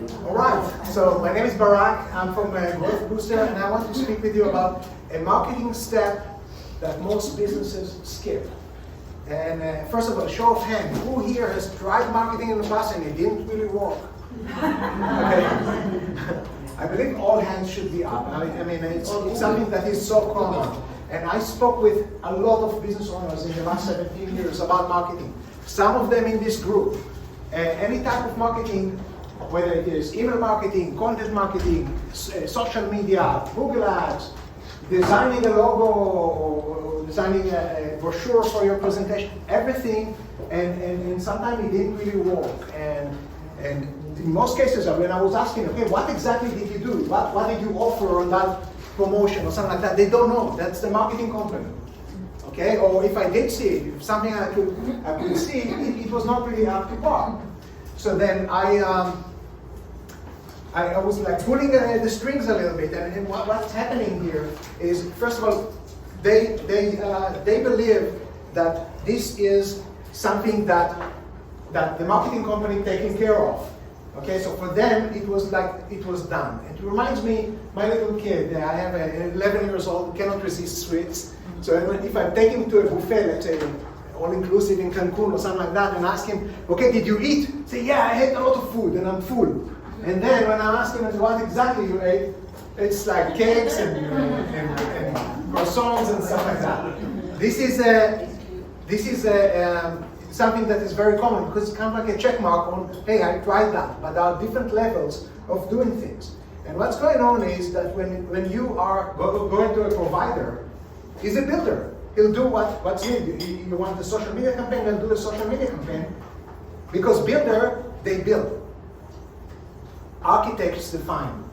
All right, so my name is Barak. I'm from Growth Booster, and I want to speak with you about a marketing step that most businesses skip. And first of all, show of hands, who here has tried marketing in the past and it didn't really work? Okay. I believe all hands should be up. I mean, it's something that is so common. And I spoke with a lot of business owners in the last 17 years about marketing. Some of them in this group. Any type of marketing, whether it is email marketing, content marketing, social media, Google Ads, designing a logo, or designing a brochure for your presentation, everything, and sometimes it didn't really work. And in most cases, when I was asking, okay, what exactly did you do? What did you offer on that promotion or something like that? They don't know. That's the marketing company. Okay, or if I did see it, if something I could see, it was not really up to par. So then I was like pulling the strings a little bit, and what's happening here is, first of all, they believe that this is something that the marketing company taking care of. Okay, so for them it was like it was done. It reminds me, my little kid. I have an 11 years old, cannot resist sweets. So if I take him to a buffet, let's say all-inclusive in Cancun or something like that, and ask him, okay, did you eat? Say, yeah, I ate a lot of food and I'm full. And then when I ask him what exactly you ate, it's like cakes and croissants and stuff like that. This is something that is very common because it's kind of like a check mark on, hey, I tried that, but there are different levels of doing things. And what's going on is that when you are going to a provider, he's a builder. He'll do what's needed. You want the social media campaign, they'll do the social media campaign. Because builder, they build. Architects define.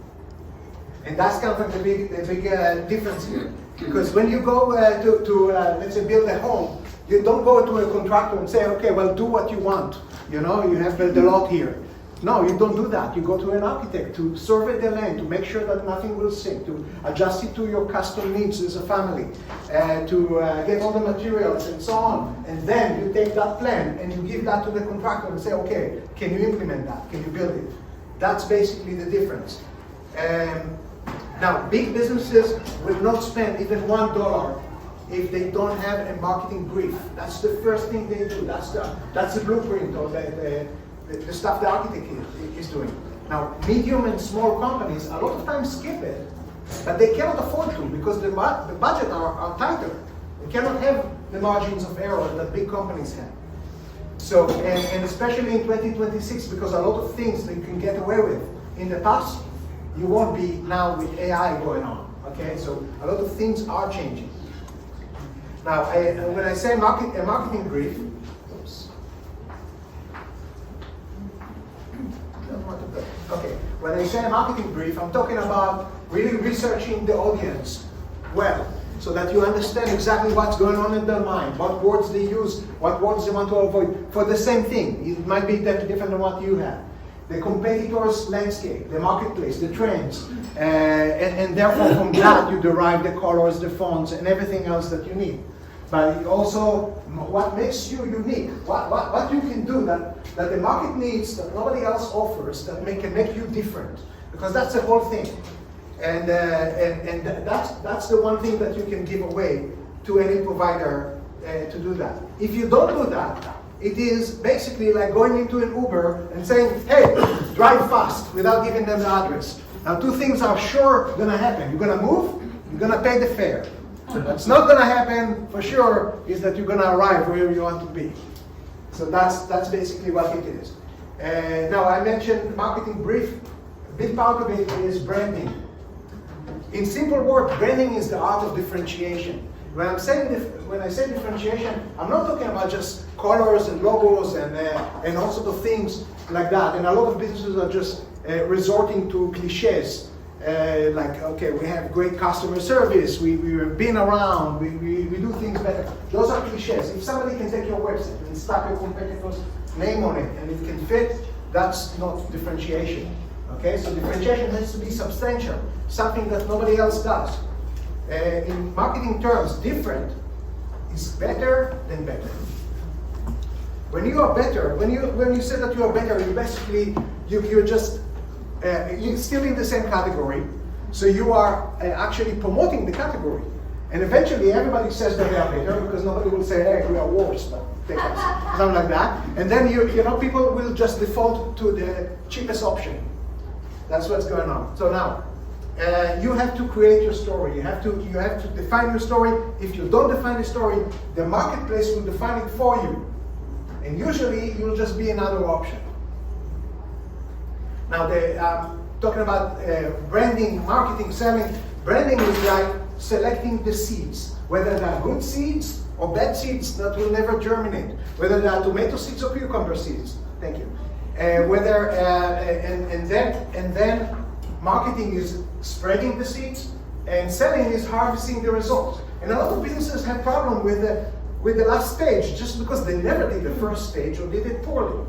And that's kind of like the big difference here. Because when you go to let's say, build a home, you don't go to a contractor and say, okay, well, do what you want. You know, you have the lot here. No, you don't do that. You go to an architect to survey the land, to make sure that nothing will sink, to adjust it to your custom needs as a family, to get all the materials and so on. And then you take that plan and you give that to the contractor and say, okay, can you implement that? Can you build it? That's basically the difference. Now, big businesses will not spend even $1 if they don't have a marketing brief. That's the first thing they do. That's the blueprint or the stuff the architect is doing. Now, medium and small companies a lot of times skip it, but they cannot afford to because the budget are tighter. They cannot have the margins of error that big companies have. So, and especially in 2026, because a lot of things that you can get away with in the past, you won't be now with AI going on. Okay, so a lot of things are changing. Now, when I say a marketing brief, okay, when I say a marketing brief, I'm talking about really researching the audience well, so that you understand exactly what's going on in their mind, what words they use, what words they want to avoid, for the same thing. It might be different than what you have. The competitors' landscape, the marketplace, the trends, and therefore from that you derive the colors, the fonts, and everything else that you need. But also, what makes you unique, what you can do that the market needs, that nobody else offers, that can make you different. Because that's the whole thing. And that's the one thing that you can give away to any provider to do that. If you don't do that, it is basically like going into an Uber and saying, hey, drive fast, without giving them the address. Now, two things are sure going to happen. You're going to move, you're going to pay the fare. What's not going to happen, for sure, is that you're going to arrive where you want to be. So that's basically what it is. Now, I mentioned marketing brief. A big part of it is branding. In simple words, branding is the art of differentiation. When I say differentiation, I'm not talking about just colors and logos and all sorts of things like that. And a lot of businesses are just resorting to cliches. Like, okay, we have great customer service, we've been around, we do things better. Those are cliches. If somebody can take your website and slap your competitor's name on it and it can fit, that's not differentiation. Okay, so differentiation has to be substantial, something that nobody else does. In marketing terms, different is better than better. When you are better, when you say that you are better, you basically you're just you're still in the same category, so you are actually promoting the category. And eventually everybody says that they are better because nobody will say, hey, we are worse, but take us, something like that. And then people will just default to the cheapest option. That's what's going on. So now, you have to create your story. You have to define your story. If you don't define the story, the marketplace will define it for you. And usually you'll just be another option. Now, talking about branding, marketing, selling, branding is like selecting the seeds, whether they are good seeds or bad seeds that will never germinate, whether they are tomato seeds or cucumber seeds. Thank you. And then marketing is spreading the seeds, and selling is harvesting the results. And a lot of businesses have problem with the last stage just because they never did the first stage or did it poorly.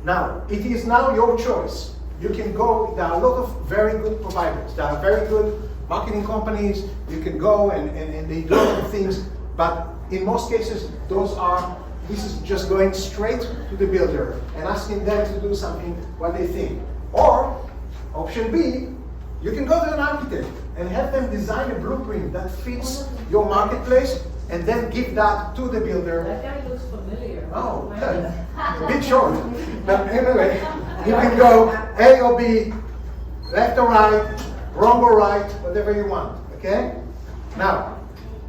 Now, it is now your choice. You can go, there are a lot of very good providers. There are very good marketing companies. You can go and they do a lot of things, but in most cases, this is just going straight to the builder and asking them to do something what they think. Or, option B, you can go to an architect and have them design a blueprint that fits your marketplace and then give that to the builder. That guy looks familiar. Oh, a bit short. But anyway, you can go A or B, left or right, wrong or right, whatever you want, okay? Now,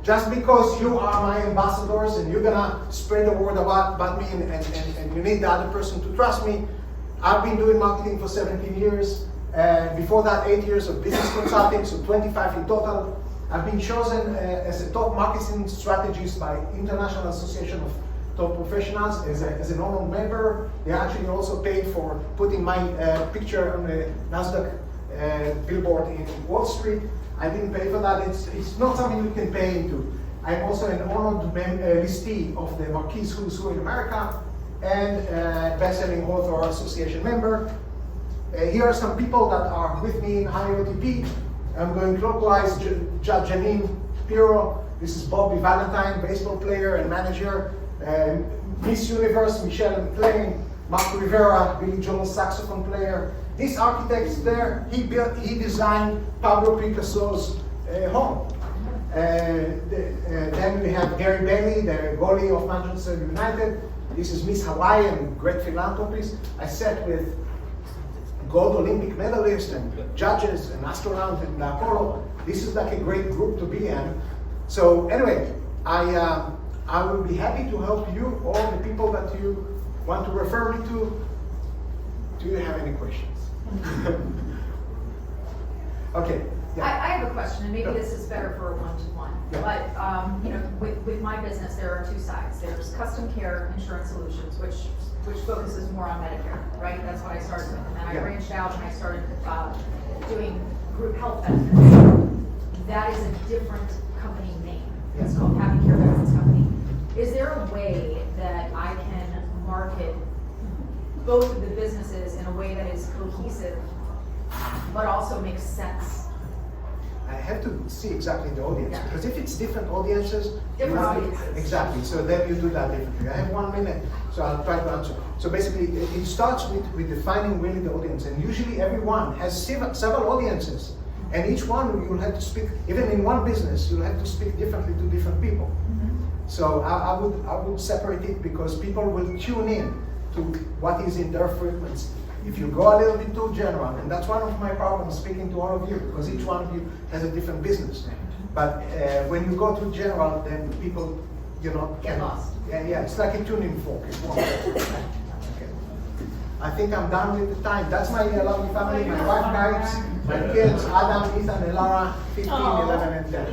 just because you are my ambassadors and you're gonna spread the word about me and you need the other person to trust me, I've been doing marketing for 17 years. Before that, 8 years of business consulting, so 25 in total. I've been chosen as a top marketing strategist by International Association of Top Professionals as an honored member. They actually also paid for putting my picture on the NASDAQ billboard in Wall Street. I didn't pay for that. It's not something you can pay into. I'm also an honored listee of the Marquis Who's Who in America and best-selling author association member. Here are some people that are with me in IOTP. I'm going clockwise. Janine Pirro. This is Bobby Valentine, baseball player and manager. Miss Universe, Michelle McLean. Mark Rivera, Billy Joel, saxophone player. This architect there, he designed Pablo Picasso's home. Then we have Gary Bailey, the goalie of Manchester United. This is Miss Hawaii and great philanthropist. I sat with gold Olympic medalists and judges and astronauts and Apollo. This is like a great group to be in. So anyway, I will be happy to help you, all the people that you want to refer me to. Do you have any questions? Okay. Yeah. I have a question, and maybe this is better for a one-to-one. Yeah. But with my business, there are two sides. There's custom care insurance solutions, which focuses more on Medicare, right? That's what I started with, and then I branched out and I started doing group health benefits. That is a different company name. It's called Happy Care Benefits Company. Is there a way that I can market both of the businesses in a way that is cohesive, but also makes sense? I have to see exactly the audience, Yeah. because if it's different audiences, Different audiences. Exactly. So then you do that differently. I have 1 minute, so I'll try to answer. So basically, it starts with defining really the audience, and usually everyone has several audiences, and each one you'll have to speak. Even in one business, you'll have to speak differently to different people. Mm-hmm. So I would separate it because people will tune in to what is in their frequency. If you go a little bit too general, and that's one of my problems speaking to all of you, because each one of you has a different business. But when you go too general, then people, Get lost. Yeah, it's like a tuning fork. It won't work. Okay. I think I'm done with the time. That's my lovely family, my wife, guys, my kids, Adam, Ethan, and Lara, 15, 11, and 10.